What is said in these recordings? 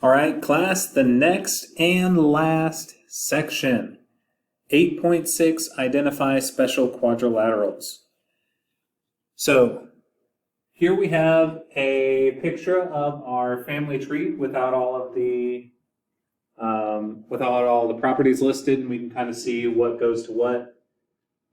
All right, class, the next and last section. 8.6, identify special quadrilaterals. So here we have a picture of our family tree without all the properties listed, and we can kind of see what goes to what.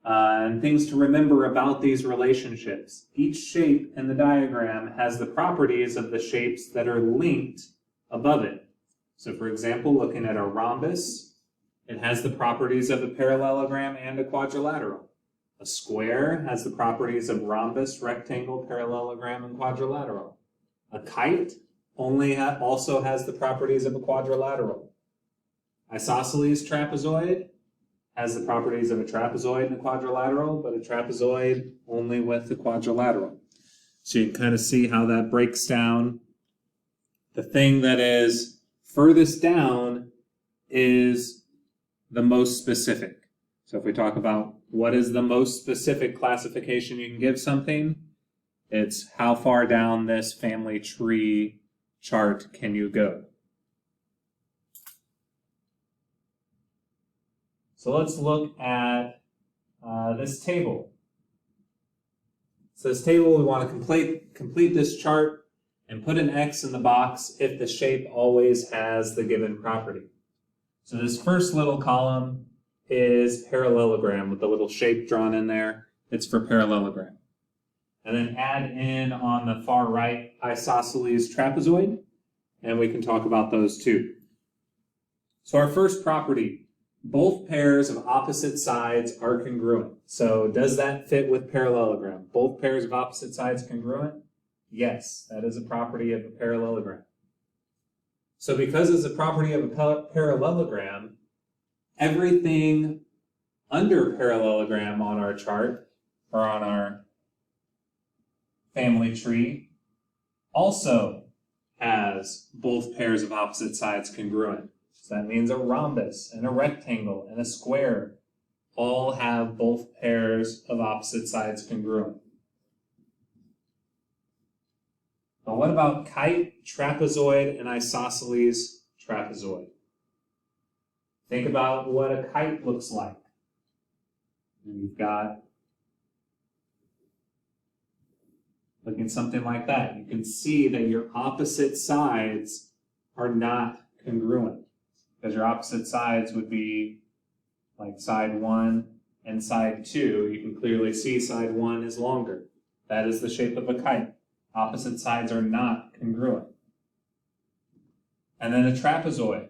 And things to remember about these relationships. Each shape in the diagram has the properties of the shapes that are linked above it. So for example, looking at a rhombus, it has the properties of a parallelogram and a quadrilateral. A square has the properties of rhombus, rectangle, parallelogram, and quadrilateral. A kite also has the properties of a quadrilateral. Isosceles trapezoid has the properties of a trapezoid and a quadrilateral, but a trapezoid only with the quadrilateral. So you can kind of see how that breaks down. The thing that is furthest down is the most specific. So if we talk about what is the most specific classification you can give something, it's how far down this family tree chart can you go. So let's look at this table. So this table, we want to complete this chart and put an X in the box if the shape always has the given property. So this first little column is parallelogram with the little shape drawn in there. It's for parallelogram. And then add in on the far right isosceles trapezoid, and we can talk about those too. So our first property, both pairs of opposite sides are congruent. So does that fit with parallelogram? Both pairs of opposite sides congruent? Yes, that is a property of a parallelogram. So because it's a property of a parallelogram, everything under parallelogram on our chart, or on our family tree, also has both pairs of opposite sides congruent. So that means a rhombus and a rectangle and a square all have both pairs of opposite sides congruent. But what about kite, trapezoid, and isosceles trapezoid? Think about what a kite looks like. You've got looking something like that. You can see that your opposite sides are not congruent, because your opposite sides would be like side 1 and side 2. You can clearly see side 1 is longer. That is the shape of a kite. Opposite sides are not congruent. And then a trapezoid.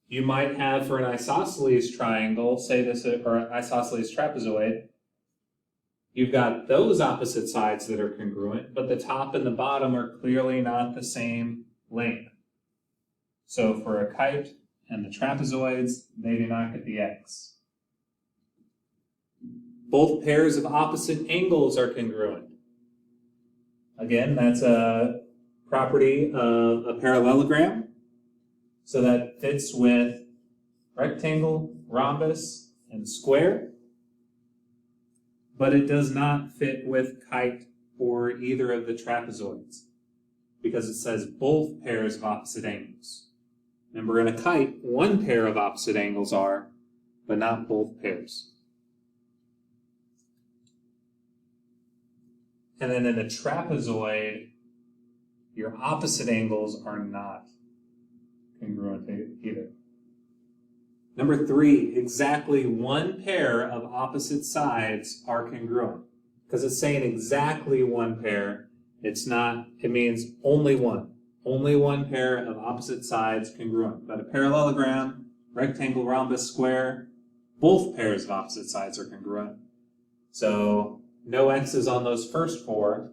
You might have for an isosceles triangle, say this, or an isosceles trapezoid, you've got those opposite sides that are congruent, but the top and the bottom are clearly not the same length. So for a kite and the trapezoids, they do not get the X. Both pairs of opposite angles are congruent. Again, that's a property of a parallelogram. So that fits with rectangle, rhombus, and square. But it does not fit with kite or either of the trapezoids, because it says both pairs of opposite angles. Remember, in a kite, one pair of opposite angles are, but not both pairs. And then in a trapezoid, your opposite angles are not congruent either. Number 3, exactly one pair of opposite sides are congruent. Because it's saying exactly one pair, it means only one. Only one pair of opposite sides congruent. But a parallelogram, rectangle, rhombus, square, both pairs of opposite sides are congruent. So no X's on those first 4.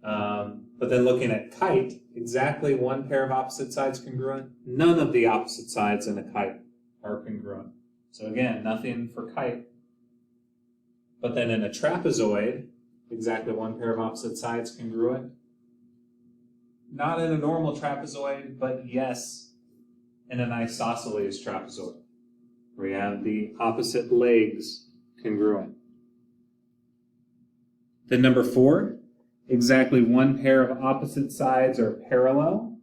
But then looking at kite, exactly one pair of opposite sides congruent. None of the opposite sides in a kite are congruent. So again, nothing for kite. But then in a trapezoid, exactly one pair of opposite sides congruent. Not in a normal trapezoid, but yes, in an isosceles trapezoid, where you have the opposite legs congruent. Then number 4, exactly one pair of opposite sides are parallel.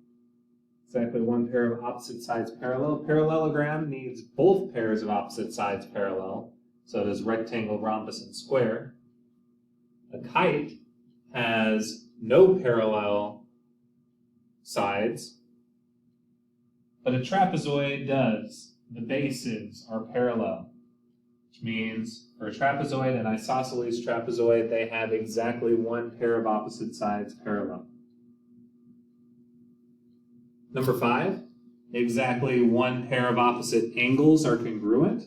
Exactly one pair of opposite sides parallel. Parallelogram needs both pairs of opposite sides parallel. So does rectangle, rhombus, and square. A kite has no parallel sides, but a trapezoid does. The bases are parallel, which means for a trapezoid and isosceles trapezoid, they have exactly one pair of opposite sides parallel. Number 5, exactly one pair of opposite angles are congruent.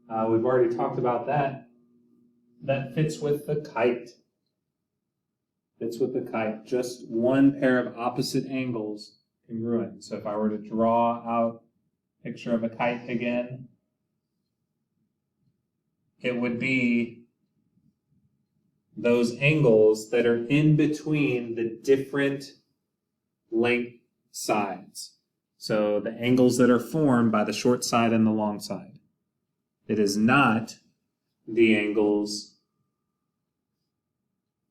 We've already talked about that. That fits with the kite. Fits with the kite. Just one pair of opposite angles congruent. So if I were to draw out a picture of a kite again, it would be those angles that are in between the different length sides. So the angles that are formed by the short side and the long side. It is not the angles,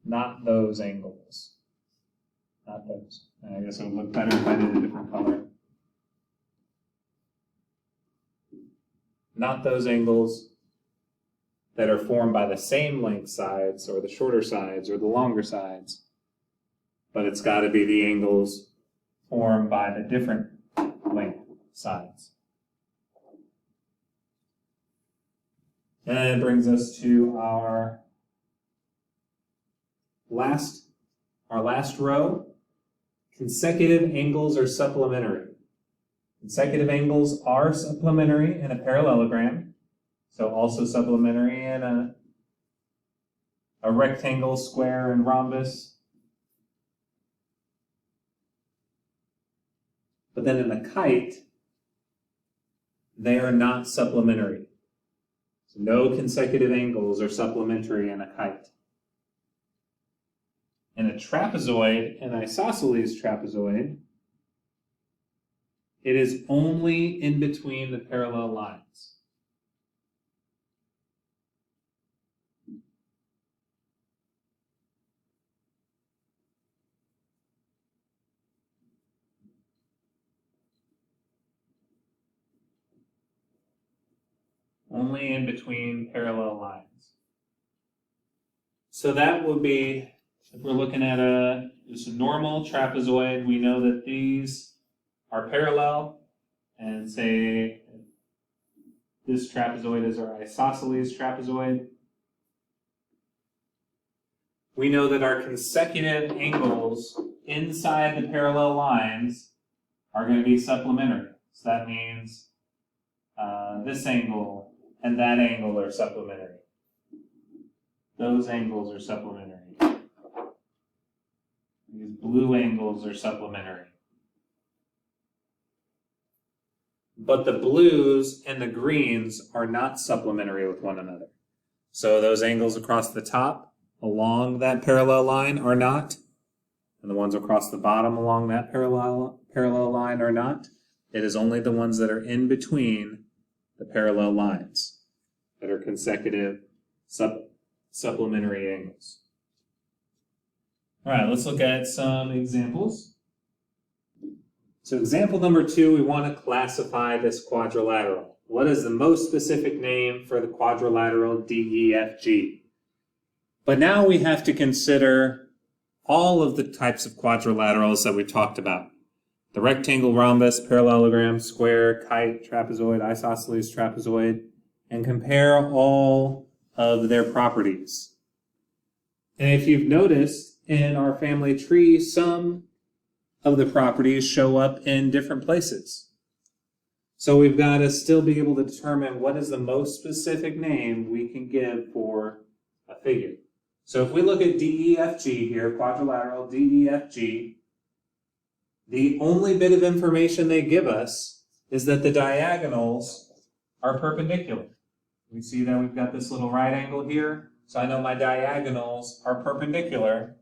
not those angles. Not those. I guess it would look better if I did a different color. Not those angles that are formed by the same length sides or the shorter sides or the longer sides. But it's got to be the angles formed by the different length sides. And that brings us to our last row. Consecutive angles are supplementary. Consecutive angles are supplementary in a parallelogram. So also supplementary in a rectangle, square, and rhombus. But then in the kite, they are not supplementary. So no consecutive angles are supplementary in a kite. In a trapezoid, an isosceles trapezoid, it is only in between the parallel lines. Only in between parallel lines. So that would be, if we're looking at just a normal trapezoid, we know that these are parallel, and say this trapezoid is our isosceles trapezoid. We know that our consecutive angles inside the parallel lines are going to be supplementary. So that means this angle and that angle are supplementary. Those angles are supplementary. These blue angles are supplementary. But the blues and the greens are not supplementary with one another. So those angles across the top along that parallel line are not, and the ones across the bottom along that parallel line are not. It is only the ones that are in between the parallel lines that are consecutive supplementary angles. All right, let's look at some examples. So example number 2, we want to classify this quadrilateral. What is the most specific name for the quadrilateral DEFG? But now we have to consider all of the types of quadrilaterals that we talked about. The rectangle, rhombus, parallelogram, square, kite, trapezoid, isosceles trapezoid, and compare all of their properties. And if you've noticed, in our family tree, some of the properties show up in different places. So we've got to still be able to determine what is the most specific name we can give for a figure. So if we look at DEFG here, quadrilateral DEFG, the only bit of information they give us is that the diagonals are perpendicular. We see that we've got this little right angle here, so I know my diagonals are perpendicular.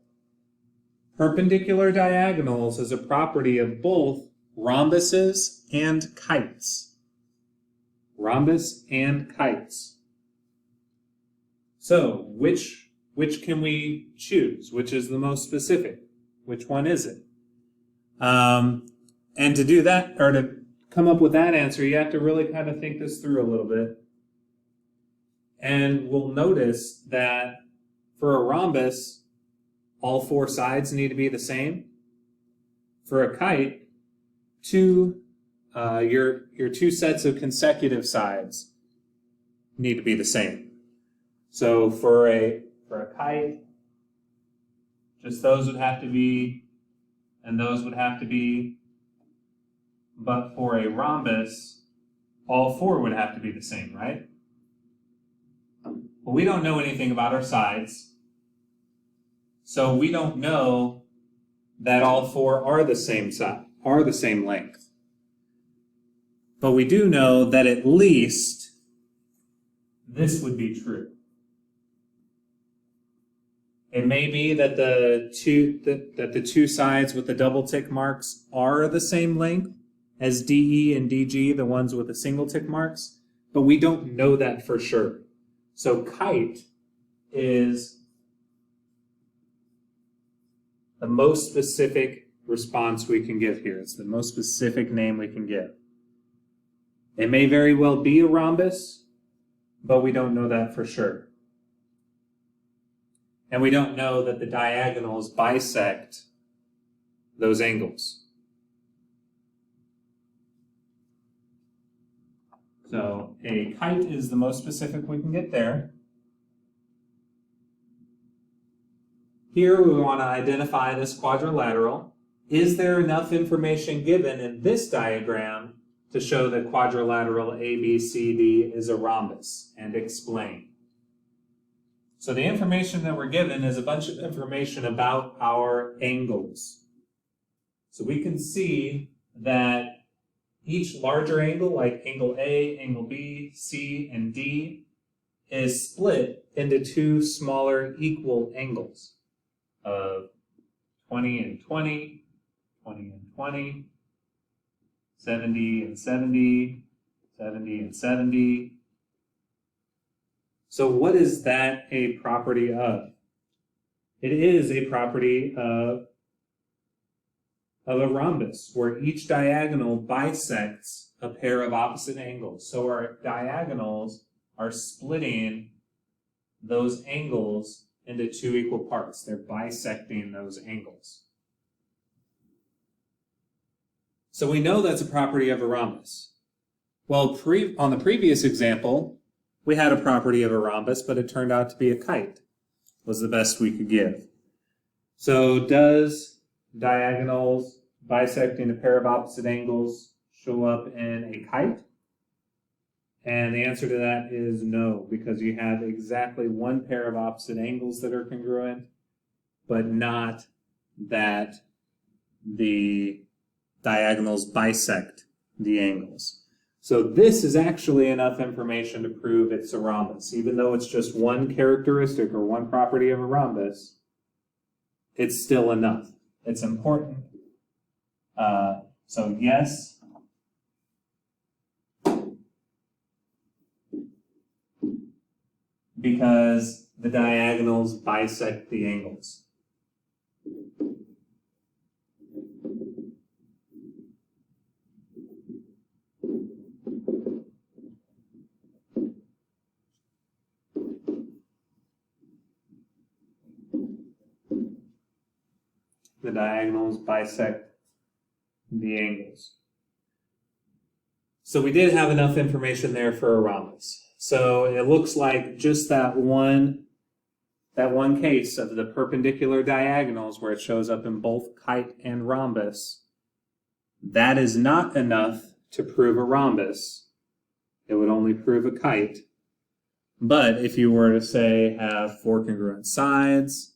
Perpendicular diagonals is a property of both rhombuses and kites. Rhombus and kites. So, which which can we choose? Which is the most specific? Which one is it? And to do that, or to come up with that answer, you have to really kind of think this through a little bit. And we'll notice that for a rhombus, all four sides need to be the same. For a kite, your two sets of consecutive sides need to be the same. So for a kite, just those would have to be, and those would have to be. But for a rhombus, all four would have to be the same, right? Well, we don't know anything about our sides, so we don't know that all four are the same size, are the same length. But we do know that at least this would be true. It may be that the two sides with the double tick marks are the same length as DE and DG, the ones with the single tick marks, but we don't know that for sure. So kite is the most specific response we can give here. It's the most specific name we can give. It may very well be a rhombus, but we don't know that for sure. And we don't know that the diagonals bisect those angles. So a kite is the most specific we can get there. Here we want to identify this quadrilateral. Is there enough information given in this diagram to show that quadrilateral ABCD is a rhombus? And explain. So the information that we're given is a bunch of information about our angles. So we can see that each larger angle, like angle A, angle B, C, and D, is split into two smaller equal angles of 20 and 20, 20 and 20, 70 and 70, 70 and 70. So what is that a property of? It is a property of a rhombus, where each diagonal bisects a pair of opposite angles. So our diagonals are splitting those angles into two equal parts. They're bisecting those angles. So we know that's a property of a rhombus. Well, on the previous example, we had a property of a rhombus, but it turned out to be a kite, was the best we could give. So does diagonals bisecting a pair of opposite angles show up in a kite? And the answer to that is no, because you have exactly one pair of opposite angles that are congruent, but not that the diagonals bisect the angles. So this is actually enough information to prove it's a rhombus. Even though it's just one characteristic or one property of a rhombus, it's still enough. It's important. So yes, because the diagonals bisect the angles. The diagonals bisect the angles. So we did have enough information there for a rhombus. So it looks like just that one case of the perpendicular diagonals where it shows up in both kite and rhombus, that is not enough to prove a rhombus. It would only prove a kite. But if you were to say have four congruent sides,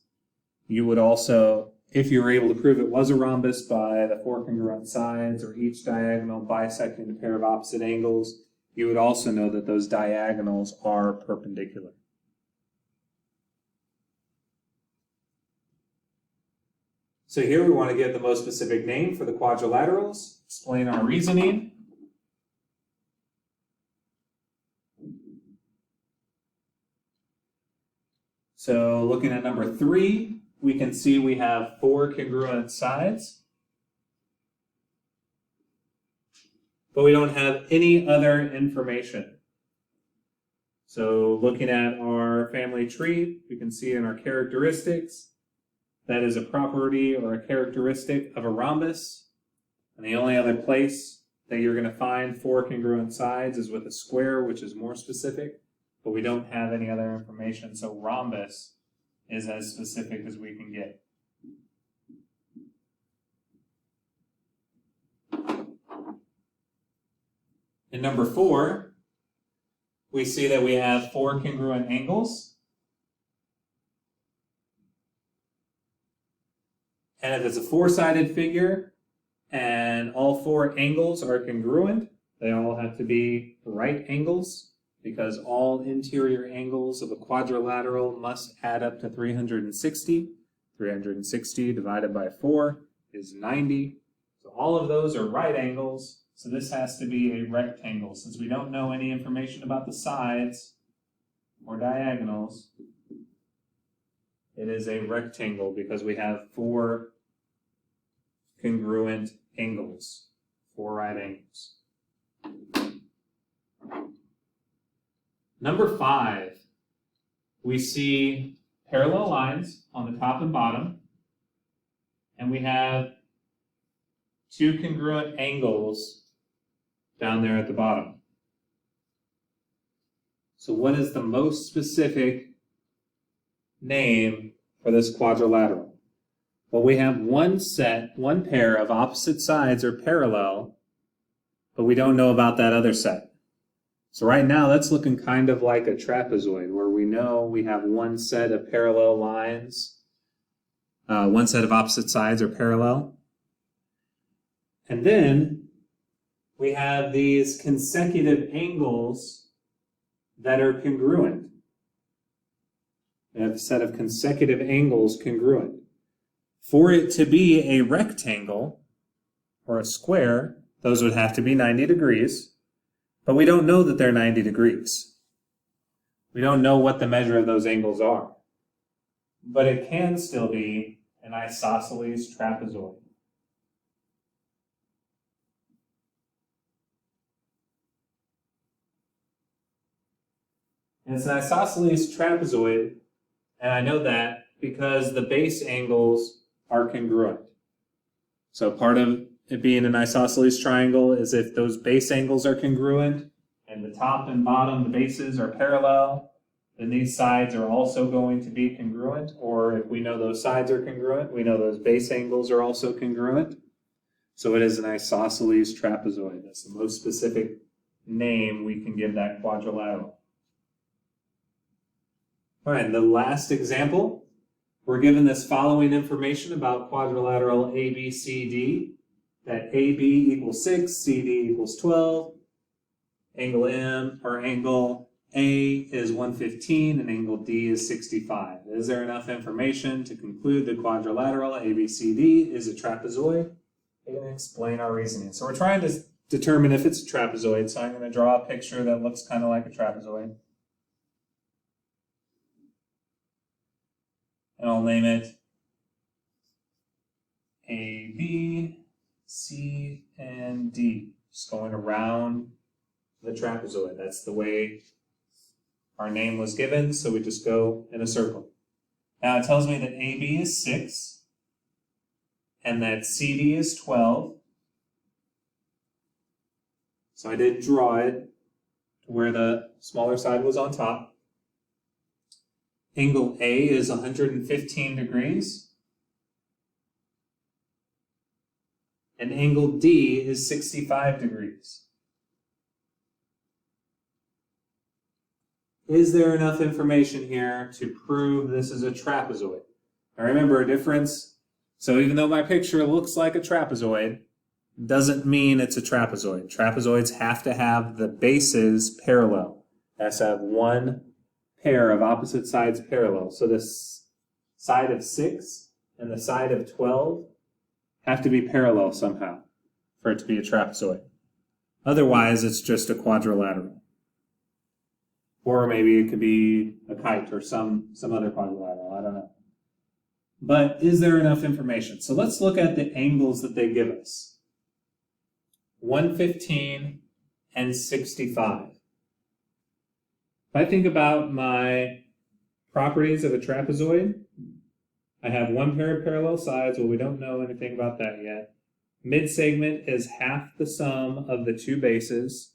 you would also, if you were able to prove it was a rhombus by the four congruent sides or each diagonal bisecting a pair of opposite angles, you would also know that those diagonals are perpendicular. So here we want to give the most specific name for the quadrilaterals, explain our reasoning. So looking at number 3, we can see we have 4 congruent sides. But we don't have any other information. So looking at our family tree, we can see in our characteristics, that is a property or a characteristic of a rhombus. And the only other place that you're going to find 4 congruent sides is with a square, which is more specific, but we don't have any other information. So rhombus is as specific as we can get. In number 4, we see that we have 4 congruent angles. And if it's a 4-sided figure and all 4 angles are congruent, they all have to be right angles because all interior angles of a quadrilateral must add up to 360. 360 divided by 4 is 90. So all of those are right angles. So this has to be a rectangle. Since we don't know any information about the sides or diagonals, it is a rectangle because we have 4 congruent angles, 4 right angles. Number 5, we see parallel lines on the top and bottom, and we have 2 congruent angles down there at the bottom. So what is the most specific name for this quadrilateral? Well, we have one pair of opposite sides are parallel, but we don't know about that other set. So right now that's looking kind of like a trapezoid, where we know we have one set of parallel lines, one set of opposite sides are parallel. And then we have these consecutive angles that are congruent. We have a set of consecutive angles congruent. For it to be a rectangle or a square, those would have to be 90 degrees, but we don't know that they're 90 degrees. We don't know what the measure of those angles are. But it can still be an isosceles trapezoid. And it's an isosceles trapezoid, and I know that because the base angles are congruent. So part of it being an isosceles triangle is if those base angles are congruent, and the top and bottom, the bases are parallel, then these sides are also going to be congruent, or if we know those sides are congruent, we know those base angles are also congruent. So it is an isosceles trapezoid. That's the most specific name we can give that quadrilateral. All right, the last example, we're given this following information about quadrilateral ABCD, that AB equals 6, CD equals 12, angle M or angle A is 115, and angle D is 65. Is there enough information to conclude the quadrilateral ABCD is a trapezoid? I'm going to explain our reasoning. So we're trying to determine if it's a trapezoid, so I'm going to draw a picture that looks kind of like a trapezoid. And I'll name it A, B, C, and D. Just going around the trapezoid. That's the way our name was given, so we just go in a circle. Now it tells me that AB is 6, and that CD is 12. So I did draw it to where the smaller side was on top. Angle A is 115 degrees. And angle D is 65 degrees. Is there enough information here to prove this is a trapezoid? Now remember a difference. So even though my picture looks like a trapezoid, doesn't mean it's a trapezoid. Trapezoids have to have the bases parallel. It has to have one pair of opposite sides parallel. So this side of 6 and the side of 12 have to be parallel somehow for it to be a trapezoid. Otherwise, it's just a quadrilateral. Or maybe it could be a kite or some other quadrilateral, I don't know. But is there enough information? So let's look at the angles that they give us. 115 and 65. If I think about my properties of a trapezoid, I have one pair of parallel sides. Well, we don't know anything about that yet. Mid-segment is half the sum of the two bases.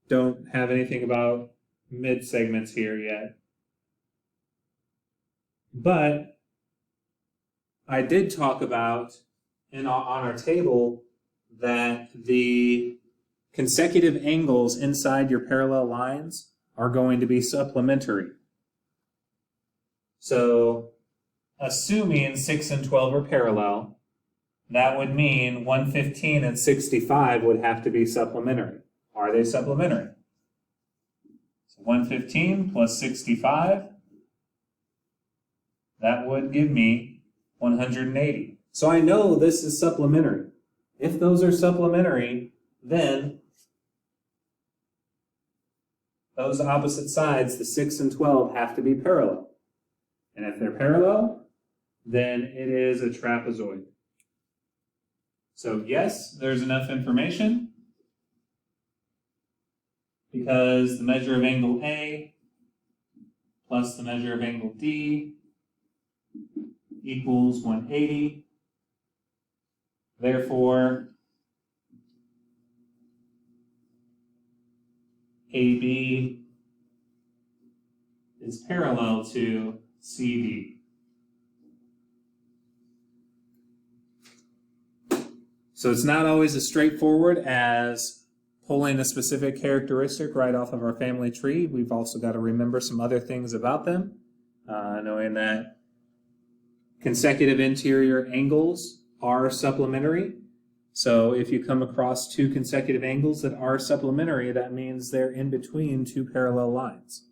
Don't have anything about mid-segments here yet. But I did talk about on our table that the consecutive angles inside your parallel lines are going to be supplementary. So, assuming 6 and 12 are parallel, that would mean 115 and 65 would have to be supplementary. Are they supplementary? So 115 plus 65, that would give me 180. So I know this is supplementary. If those are supplementary, then those opposite sides, the 6 and 12, have to be parallel. And if they're parallel, then it is a trapezoid. So yes, there's enough information because the measure of angle A plus the measure of angle D equals 180. Therefore, AB is parallel to CD. So it's not always as straightforward as pulling a specific characteristic right off of our family tree. We've also got to remember some other things about them, knowing that consecutive interior angles are supplementary. So if you come across two consecutive angles that are supplementary, that means they're in between two parallel lines.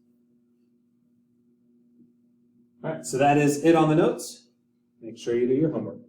All right, so that is it on the notes. Make sure you do your homework.